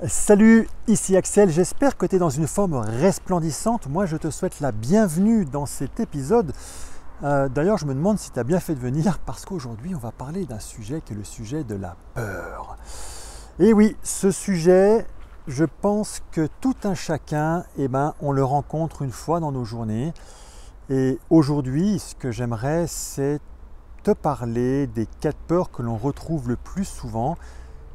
Salut, ici Axel, j'espère que tu es dans une forme resplendissante. Moi, je te souhaite la bienvenue dans cet épisode. D'ailleurs, je me demande si tu as bien fait de venir parce qu'aujourd'hui, on va parler d'un sujet qui est le sujet de la peur. Et oui, ce sujet, je pense que tout un chacun, on le rencontre une fois dans nos journées. Et aujourd'hui, ce que j'aimerais, c'est te parler des 4 peurs que l'on retrouve le plus souvent.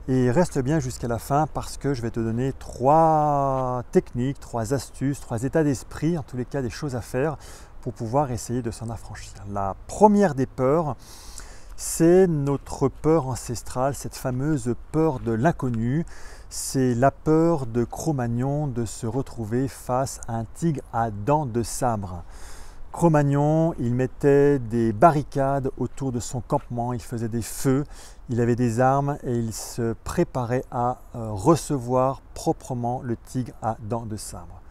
Et reste bien jusqu'à la fin parce que je vais te donner 3 techniques, 3 astuces, 3 états d'esprit, en tous les cas des choses à faire pour pouvoir essayer de s'en affranchir. La première des peurs, c'est notre peur ancestrale, cette fameuse peur de l'inconnu. C'est la peur de Cro-Magnon de se retrouver face à un tigre à dents de sabre. Cro-Magnon, il mettait des barricades autour de son campement, il faisait des feux, il avait des armes et il se préparait à recevoir proprement le tigre à dents de sabre.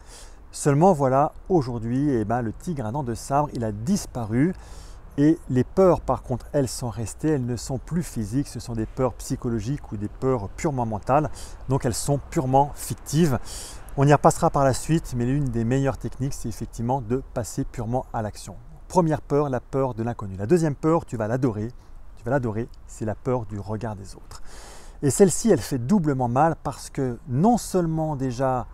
Seulement voilà, aujourd'hui, le tigre à dents de sabre, il a disparu et les peurs par contre, elles sont restées, elles ne sont plus physiques, ce sont des peurs psychologiques ou des peurs purement mentales, donc elles sont purement fictives. On y repassera par la suite, mais l'une des meilleures techniques, c'est effectivement de passer purement à l'action. Première peur, la peur de l'inconnu. La deuxième peur, tu vas l'adorer, c'est la peur du regard des autres. Et celle-ci, elle fait doublement mal parce que non seulement déjà,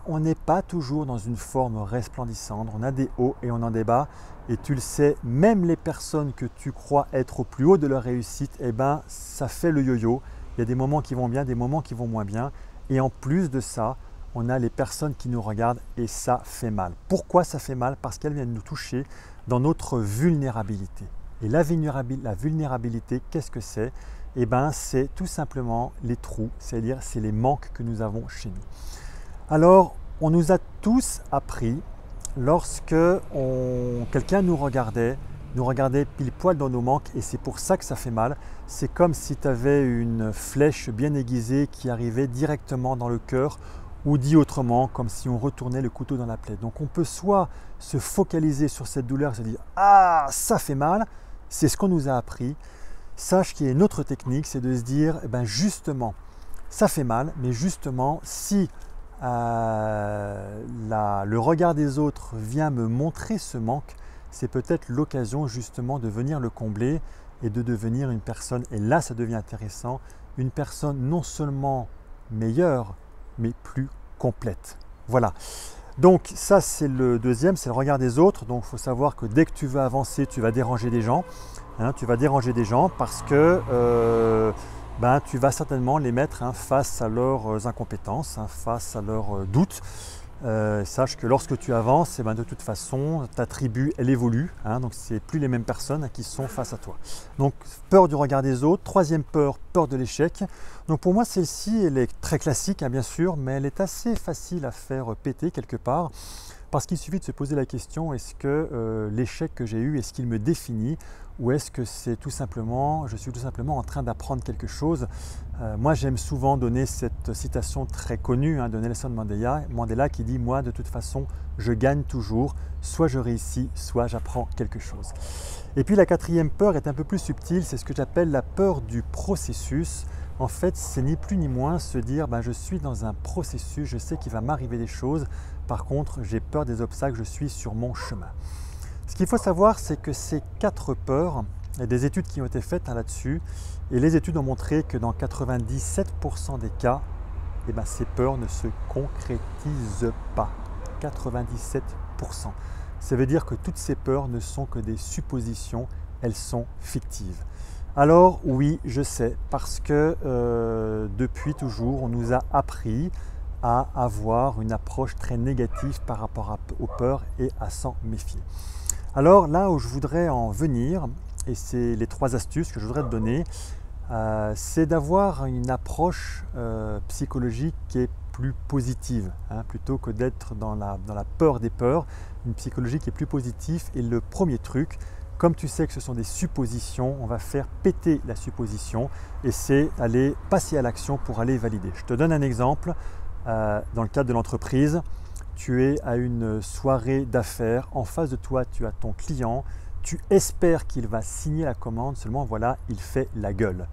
on n'est pas toujours dans une forme resplendissante, on a des hauts et on a des bas, et tu le sais, même les personnes que tu crois être au plus haut de leur réussite, ça fait le yo-yo. Il y a des moments qui vont bien, des moments qui vont moins bien, et en plus de ça, on a les personnes qui nous regardent et ça fait mal. Pourquoi ça fait mal? Parce qu'elles viennent nous toucher dans notre vulnérabilité. Et la vulnérabilité, qu'est-ce que c'est? C'est tout simplement les trous, c'est-à-dire c'est les manques que nous avons chez nous. Alors, on nous a tous appris, lorsque quelqu'un nous regardait pile poil dans nos manques, et c'est pour ça que ça fait mal. C'est comme si tu avais une flèche bien aiguisée qui arrivait directement dans le cœur, ou dit autrement, comme si on retournait le couteau dans la plaie. Donc on peut soit se focaliser sur cette douleur et se dire « Ah, ça fait mal !» C'est ce qu'on nous a appris. Sache qu'il y a une autre technique, c'est de se dire justement, ça fait mal, mais justement, si le regard des autres vient me montrer ce manque, c'est peut-être l'occasion justement de venir le combler et de devenir une personne, et là ça devient intéressant, une personne non seulement meilleure, mais plus complète. Voilà. Donc ça c'est le deuxième, c'est le regard des autres. Donc il faut savoir que dès que tu veux avancer, tu vas déranger des gens. Tu vas déranger des gens parce que tu vas certainement les mettre face à leurs incompétences, face à leurs doutes. Sache que lorsque tu avances, de toute façon, ta tribu, elle évolue. Donc, ce n'est plus les mêmes personnes qui sont face à toi. Donc, peur du regard des autres. Troisième peur, peur de l'échec. Donc, pour moi, celle-ci, elle est très classique, bien sûr, mais elle est assez facile à faire péter quelque part. Parce qu'il suffit de se poser la question, est-ce que l'échec que j'ai eu, est-ce qu'il me définit? Ou est-ce que c'est tout simplement, je suis tout simplement en train d'apprendre quelque chose? Moi, j'aime souvent donner cette citation très connue de Nelson Mandela qui dit « Moi, de toute façon, je gagne toujours, soit je réussis, soit j'apprends quelque chose. » Et puis la quatrième peur est un peu plus subtile, c'est ce que j'appelle la peur du processus. En fait, c'est ni plus ni moins se dire je suis dans un processus, je sais qu'il va m'arriver des choses, par contre, j'ai peur des obstacles, je suis sur mon chemin. Ce qu'il faut savoir, c'est que ces 4 peurs, il y a des études qui ont été faites là-dessus, et les études ont montré que dans 97% des cas, ces peurs ne se concrétisent pas. 97%. Ça veut dire que toutes ces peurs ne sont que des suppositions, elles sont fictives. Alors oui, je sais, parce que depuis toujours, on nous a appris à avoir une approche très négative par rapport aux peurs et à s'en méfier. Alors là où je voudrais en venir, et c'est les 3 astuces que je voudrais te donner, c'est d'avoir une approche psychologique qui est plus positive, plutôt que d'être dans la peur des peurs, une psychologie qui est plus positive. Et le premier truc, comme tu sais que ce sont des suppositions, on va faire péter la supposition et c'est aller passer à l'action pour aller valider. Je te donne un exemple, dans le cadre de l'entreprise, tu es à une soirée d'affaires, en face de toi tu as ton client, tu espères qu'il va signer la commande, seulement voilà, il fait la gueule.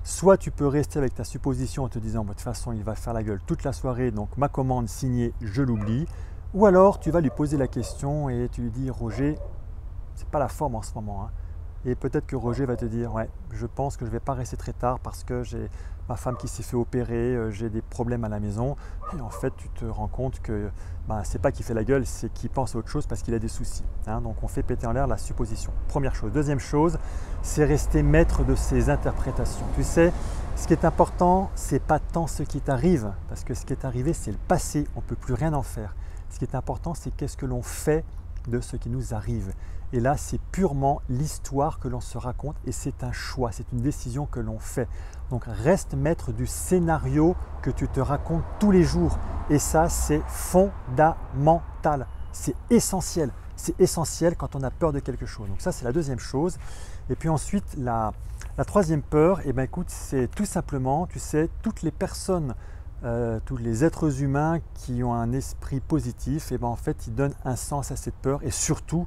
Soit tu peux rester avec ta supposition en te disant, de toute façon, il va faire la gueule toute la soirée, donc ma commande signée, je l'oublie. Ou alors, tu vas lui poser la question et tu lui dis, Roger, c'est pas la forme en ce moment, hein. Et peut-être que Roger va te dire, ouais, je pense que je ne vais pas rester très tard parce que j'ai ma femme qui s'est fait opérer, j'ai des problèmes à la maison. Et en fait, tu te rends compte que c'est pas qu'il fait la gueule, c'est qu'il pense à autre chose parce qu'il a des soucis, hein. Donc on fait péter en l'air la supposition. Première chose. Deuxième chose, c'est rester maître de ses interprétations. Tu sais, ce qui est important, c'est pas tant ce qui t'arrive, parce que ce qui est arrivé, c'est le passé, on ne peut plus rien en faire. Ce qui est important, c'est qu'est-ce que l'on fait de ce qui nous arrive. Et là, c'est purement l'histoire que l'on se raconte et c'est un choix, c'est une décision que l'on fait. Donc reste maître du scénario que tu te racontes tous les jours. Et ça, c'est fondamental, c'est essentiel. C'est essentiel quand on a peur de quelque chose. Donc ça, c'est la deuxième chose. Et puis ensuite, la troisième peur, écoute, c'est tout simplement, tu sais, toutes les personnes, tous les êtres humains qui ont un esprit positif, en fait, ils donnent un sens à cette peur et surtout,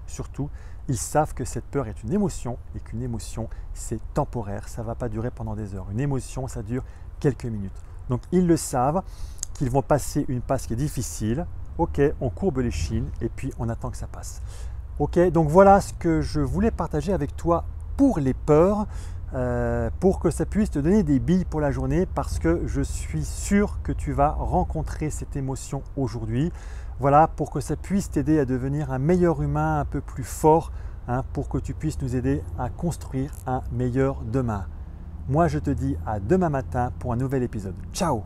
ils savent que cette peur est une émotion et qu'une émotion, c'est temporaire, ça ne va pas durer pendant des heures. Une émotion, ça dure quelques minutes. Donc, ils le savent qu'ils vont passer une passe qui est difficile. Ok, on courbe les chines et puis on attend que ça passe. Ok, donc voilà ce que je voulais partager avec toi pour les peurs. Pour que ça puisse te donner des billes pour la journée parce que je suis sûr que tu vas rencontrer cette émotion aujourd'hui. Voilà, pour que ça puisse t'aider à devenir un meilleur humain, un peu plus fort, hein, pour que tu puisses nous aider à construire un meilleur demain. Moi, je te dis à demain matin pour un nouvel épisode. Ciao!